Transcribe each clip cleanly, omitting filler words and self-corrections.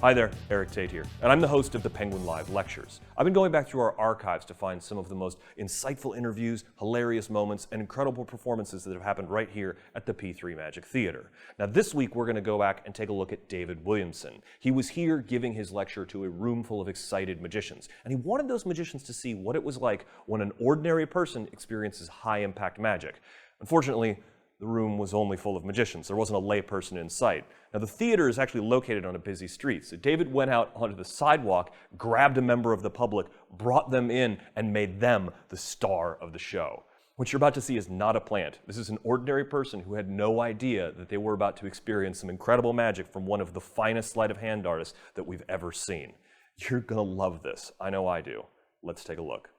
Hi there, Eric Tate here, and I'm the host of the Penguin Live Lectures. I've been going back through our archives to find some of the most insightful interviews, hilarious moments, and incredible performances that have happened right here at the P3 Magic Theater. Now this week we're going to go back and take a look at David Williamson. He was here giving his lecture to a room full of excited magicians, and he wanted those magicians to see what it was like when an ordinary person experiences high-impact magic. Unfortunately, the room was only full of magicians. There wasn't a lay person in sight. Now the theater is actually located on a busy street, so David went out onto the sidewalk, grabbed a member of the public, brought them in, and made them the star of the show. What you're about to see is not a plant. This is an ordinary person who had no idea that they were about to experience some incredible magic from one of the finest sleight of hand artists that we've ever seen. You're gonna love this. I know I do. Let's take a look.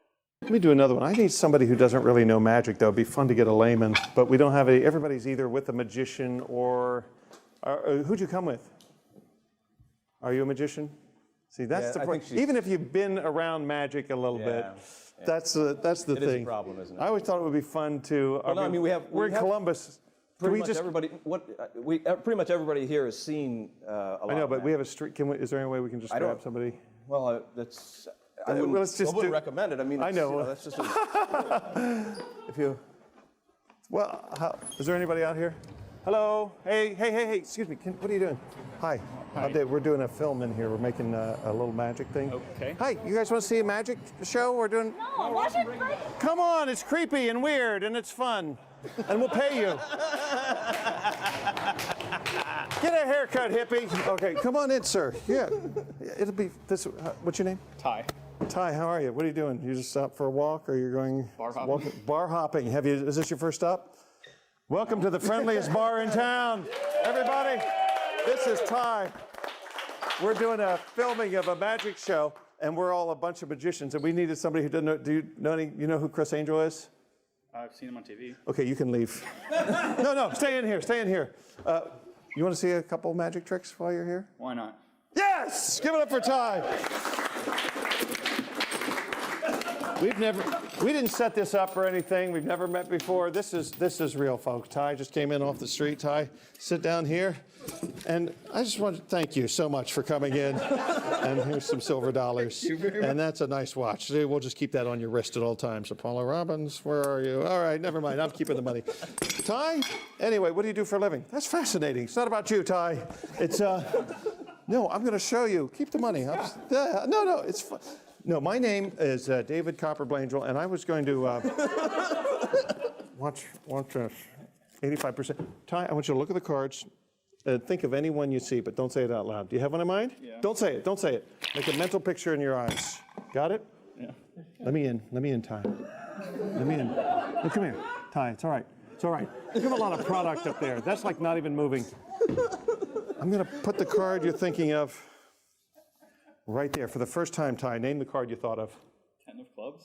Let me do another one. I need somebody who doesn't really know magic, though. It'd be fun to get a layman, but we don't have any. Everybody's either with a magician or who'd you come with? Are you a magician? See, that's the point. Even if you've been around magic a little bit, that's the thing. It is a problem, isn't it? I always thought it would be fun to. Well, no, I mean, we're in Columbus. Pretty much everybody. Pretty much everybody here has seen a lot. I know, but we have a street. Is there any way we can just grab somebody? Well, that's. I wouldn't recommend it. I mean, I know. That's just. If you. Well, is there anybody out here? Hello. Hey. Excuse me. What are you doing? Hi. We're doing a film in here. We're making a little magic thing. Okay. Hi. You guys want to see a magic show? We're doing. No, watch it break. Come on. It's creepy and weird and it's fun, and we'll pay you. Get a haircut, hippie. Okay. Come on in, sir. Yeah. It'll be this. What's your name? Ty. Ty, how are you? What are you doing? You just out for a walk, or you're going bar hopping? Bar hopping. Is this your first stop? Welcome to the friendliest bar in town, everybody. This is Ty. We're doing a filming of a magic show, and we're all a bunch of magicians, and we needed somebody who doesn't know. Do you know who Chris Angel is? I've seen him on TV. Okay, you can leave. No, stay in here. Stay in here. You want to see a couple magic tricks while you're here? Why not? Yes! Give it up for Ty. We didn't set this up or anything. We've never met before. This is real, folks. Ty just came in off the street. Ty, sit down here. And I just want to thank you so much for coming in. And here's some silver dollars. Thank you very much. And that's a nice watch. We'll just keep that on your wrist at all times. Apollo Robbins, where are you? All right, never mind. I'm keeping the money. Ty, anyway, what do you do for a living? That's fascinating. It's not about you, Ty. It's, no, I'm going to show you. Keep the money. No, it's fun. No, my name is David Copperblangel, and I was going to watch this. 85%. Ty, I want you to look at the cards and think of anyone you see, but don't say it out loud. Do you have one in mind? Yeah. Don't say it. Don't say it. Make a mental picture in your eyes. Got it? Yeah. Let me in, Ty. Let me in. No, come here. Ty, it's all right. It's all right. You have a lot of product up there. That's like not even moving. I'm going to put the card you're thinking of right there. For the first time, Ty, name the card you thought of. 10 of clubs.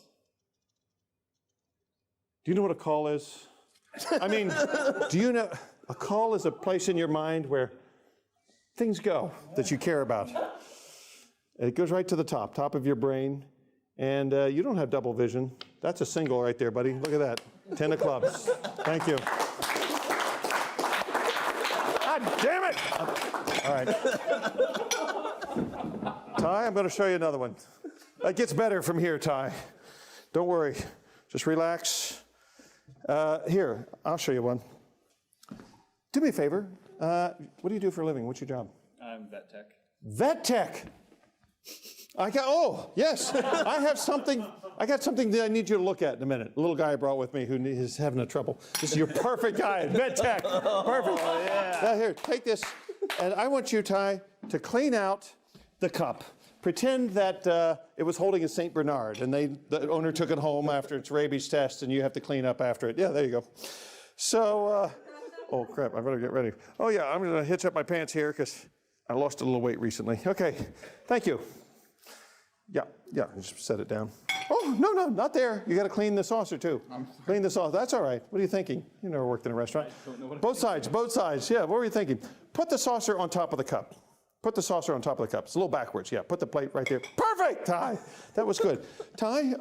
Do you know what a call is? I mean, do you know? A call is a place in your mind where things go that you care about. It goes right to the top of your brain. And you don't have double vision. That's a single right there, buddy. Look at that. 10 of clubs. Thank you. God damn it! All right. Ty, I'm going to show you another one. It gets better from here, Ty. Don't worry. Just relax. Here, I'll show you one. Do me a favor. What do you do for a living? What's your job? I'm vet tech. Vet tech. Yes. I got something that I need you to look at in a minute. A little guy I brought with me who is having a trouble. This is your perfect guy, vet tech. Perfect. Oh, yeah. Now here, take this. And I want you, Ty, to clean out the cup. Pretend that it was holding a St. Bernard, and the owner took it home after its rabies test, and you have to clean up after it. Yeah, there you go. So, oh crap, I better get ready. Oh yeah, I'm gonna hitch up my pants here because I lost a little weight recently. Okay, thank you. Yeah, just set it down. Oh, no, not there. You gotta clean the saucer too. Clean the saucer, that's all right. What are you thinking? You never worked in a restaurant. Both sides, yeah, what were you thinking? Put the saucer on top of the cup. Put the saucer on top of the cup. It's a little backwards, yeah. Put the plate right there. Perfect, Ty. That was good. Ty,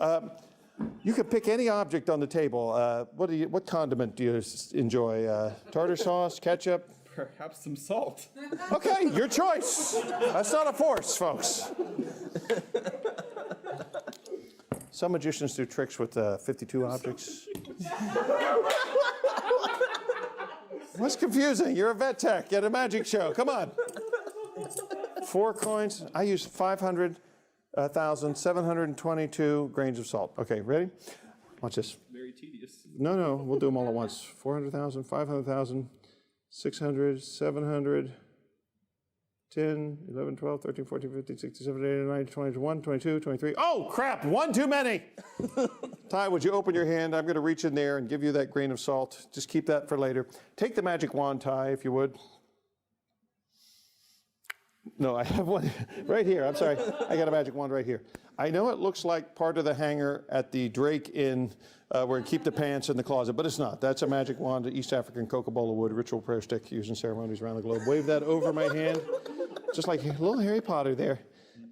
you can pick any object on the table. What condiment do you enjoy? Tartar sauce, ketchup, Perhaps some salt. Okay, your choice. That's not a force, folks. Some magicians do tricks with 52 objects. What's confusing? You're a vet tech at a magic show. Come on. 4 coins. I use 500,722 grains of salt. Okay, ready? Watch this. Very tedious. No, we'll do them all at once. 400,000, 500,000, 600, 700, 10, 11, 12, 13, 14, 15, 16, 17, 18, 19, 20, 21, 22, 23. Oh, crap, one too many. Ty, would you open your hand? I'm going to reach in there and give you that grain of salt. Just keep that for later. Take the magic wand, Ty, if you would. No, I have one right here. I'm sorry. I got a magic wand right here. I know it looks like part of the hanger at the Drake Inn where you keep the pants in the closet, but it's not. That's a magic wand, East African Coca-Cola wood, ritual prayer stick used in ceremonies around the globe. Wave that over my hand, just like little Harry Potter there.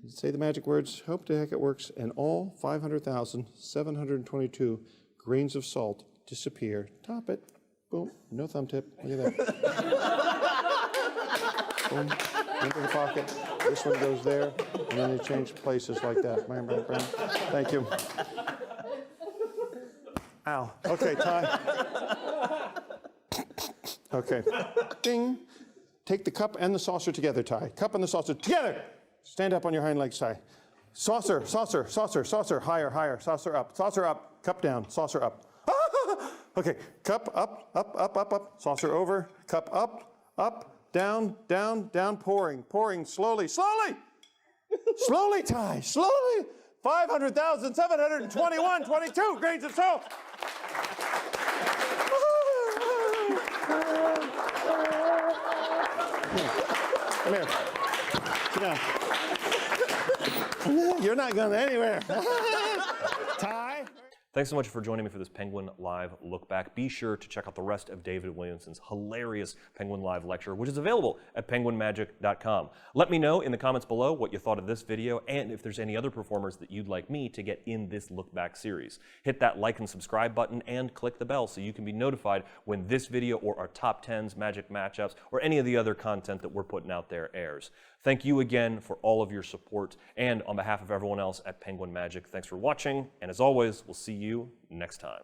Say the magic words, hope to heck it works, and all 500,722 grains of salt disappear. Top it. Boom. No thumb tip. Look at that. Boom. Into the pocket. This one goes there, and then they change places like that. Bam, bam, bam. Thank you. Ow. Okay, Ty. Okay. Ding. Take the cup and the saucer together, Ty. Cup and the saucer together. Stand up on your hind legs, Ty. Saucer, saucer, saucer, saucer. Higher, higher. Saucer up. Saucer up. Cup down. Saucer up. Okay. Cup up, up, up, up, up. Saucer over. Cup up, up. Down, down, down, pouring, pouring, slowly, slowly! Slowly, Ty, slowly! 500,721, 22 grains of salt! Come here. Sit down. You're not going anywhere. Ty? Thanks so much for joining me for this Penguin Live look back. Be sure to check out the rest of David Williamson's hilarious Penguin Live lecture, which is available at penguinmagic.com. Let me know in the comments below what you thought of this video and if there's any other performers that you'd like me to get in this look back series. Hit that like and subscribe button and click the bell so you can be notified when this video or our top 10s, magic matchups, or any of the other content that we're putting out there airs. Thank you again for all of your support, and on behalf of everyone else at Penguin Magic, thanks for watching, and as always, we'll see you next time.